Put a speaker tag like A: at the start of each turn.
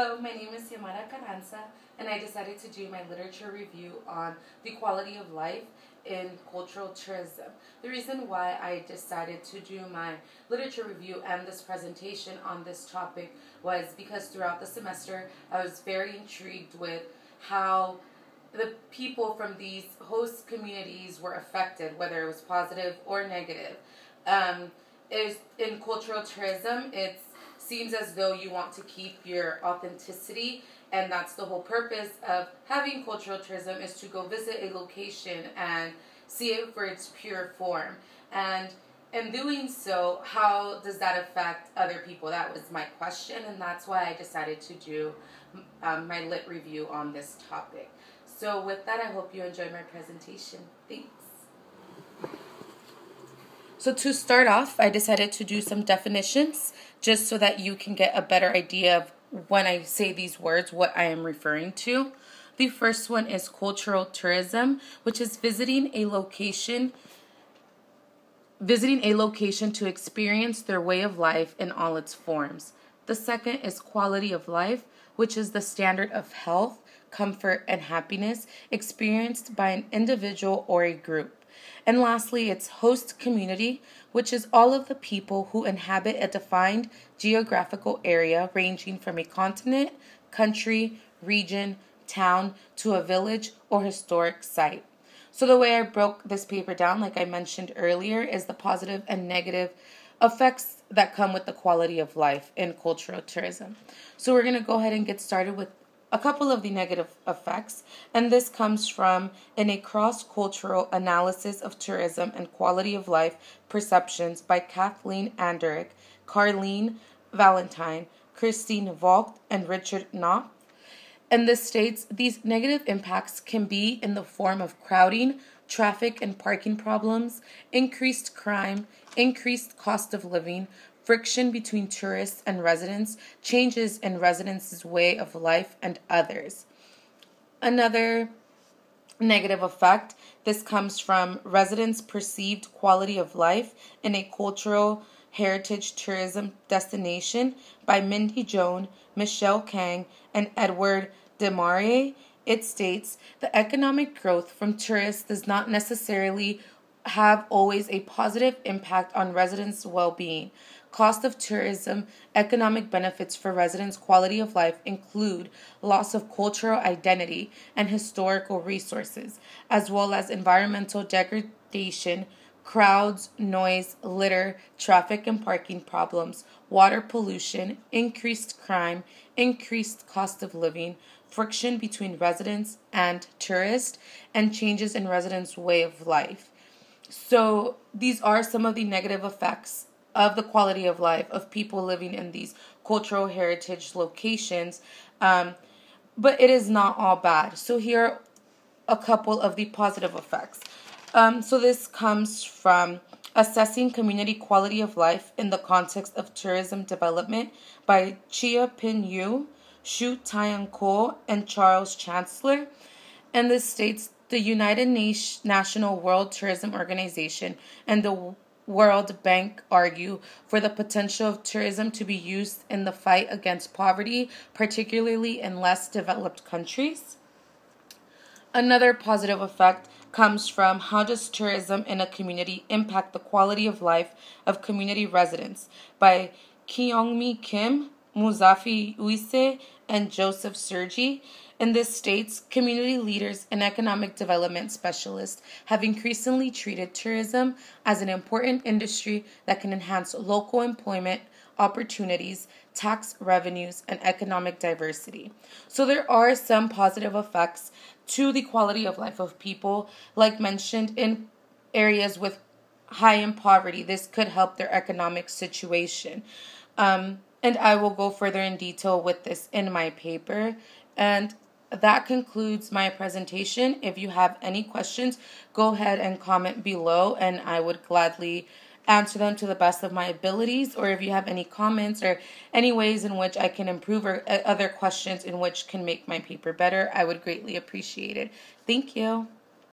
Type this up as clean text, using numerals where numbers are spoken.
A: Hello, my name is Yamara Carranza, and I decided to do my literature review on the quality of life in cultural tourism. The reason why I decided to do my literature review and this presentation on this topic was because throughout the semester I was very intrigued with how the people from these host communities were affected, whether it was positive or negative. In cultural tourism, it seems as though you want to keep your authenticity, and that's the whole purpose of having cultural tourism, is to go visit a location and see it for its pure form. And in doing so, how does that affect other people? That was my question, and that's why I decided to do my lit review on this topic. So with that, I hope you enjoy my presentation. Thanks. So to start off, I decided to do some definitions just so that you can get a better idea of when I say these words, what I am referring to. The first one is cultural tourism, which is visiting a location to experience their way of life in all its forms. The second is quality of life, which is the standard of health, comfort, and happiness experienced by an individual or a group. And lastly, it's host community, which is all of the people who inhabit a defined geographical area ranging from a continent, country, region, town, to a village or historic site. So the way I broke this paper down, like I mentioned earlier, is the positive and negative effects that come with the quality of life in cultural tourism. So we're going to go ahead and get started with a couple of the negative effects, and this comes from in a cross-cultural analysis of tourism and quality of life perceptions by Kathleen Anderich, Carleen Valentine, Christine Vogt, and Richard Knopf. And this states these negative impacts can be in the form of crowding, traffic and parking problems, increased crime, increased cost of living, friction between tourists and residents, changes in residents' way of life, and others. Another negative effect, this comes from residents' perceived quality of life in a cultural heritage tourism destination by Mindy Joan, Michelle Kang, and Edward Desmarais. It states the economic growth from tourists does not necessarily have always a positive impact on residents' well-being. Cost of tourism, economic benefits for residents' quality of life include loss of cultural identity and historical resources, as well as environmental degradation, crowds, noise, litter, traffic and parking problems, water pollution, increased crime, increased cost of living, friction between residents and tourists, and changes in residents' way of life. So these are some of the negative effects of the quality of life of people living in these cultural heritage locations, but it is not all bad. So here are a couple of the positive effects. So this comes from Assessing Community Quality of Life in the Context of Tourism Development by Chia Pin Yu, Shu Taiyan Ko, and Charles Chancellor. And this states the United National World Tourism Organization and the World Bank argue for the potential of tourism to be used in the fight against poverty, particularly in less developed countries. Another positive effect comes from how does tourism in a community impact the quality of life of community residents by Kyungmi Kim, Muzafi Uise, and Joseph Sergi. In this states, community leaders and economic development specialists have increasingly treated tourism as an important industry that can enhance local employment opportunities, tax revenues, and economic diversity. So there are some positive effects to the quality of life of people, like mentioned, in areas with high in poverty. This could help their economic situation. And I will go further in detail with this in my paper. And that concludes my presentation. If you have any questions, go ahead and comment below, and I would gladly answer them to the best of my abilities. Or if you have any comments or any ways in which I can improve, or other questions in which can make my paper better, I would greatly appreciate it. Thank you.